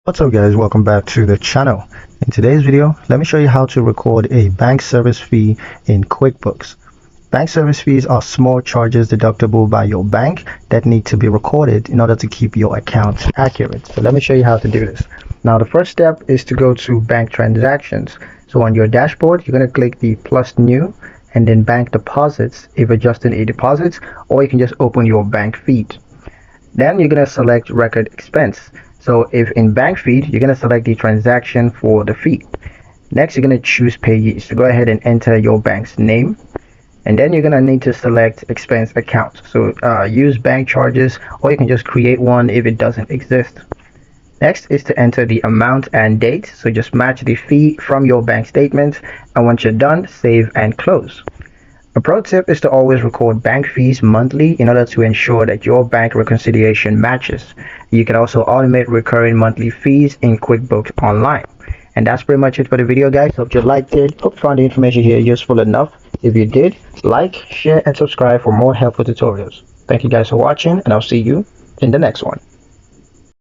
What's up guys, welcome back to the channel. In today's video, let me show you how to record a bank service fee in QuickBooks. Bank service fees are small charges deductible by your bank that need to be recorded in order to keep your accounts accurate. So let me show you how to do this. Now the first step is to go to bank transactions. So on your dashboard, you're going to click the plus new and then bank deposits if adjusting a deposit, or you can just open your bank feed. Then you're going to select record expense. So if in bank feed, you're going to select the transaction for the fee. Next, you're going to choose payee. So go ahead and enter your bank's name. And then you're going to need to select expense account. So use bank charges, or you can just create one if it doesn't exist. Next is to enter the amount and date. So just match the fee from your bank statement. And once you're done, save and close. A pro tip is to always record bank fees monthly in order to ensure that your bank reconciliation matches. You can also automate recurring monthly fees in QuickBooks Online. And that's pretty much it for the video, guys. Hope you liked it. Hope you found the information here useful enough. If you did, like, share, and subscribe for more helpful tutorials. Thank you guys for watching, and I'll see you in the next one.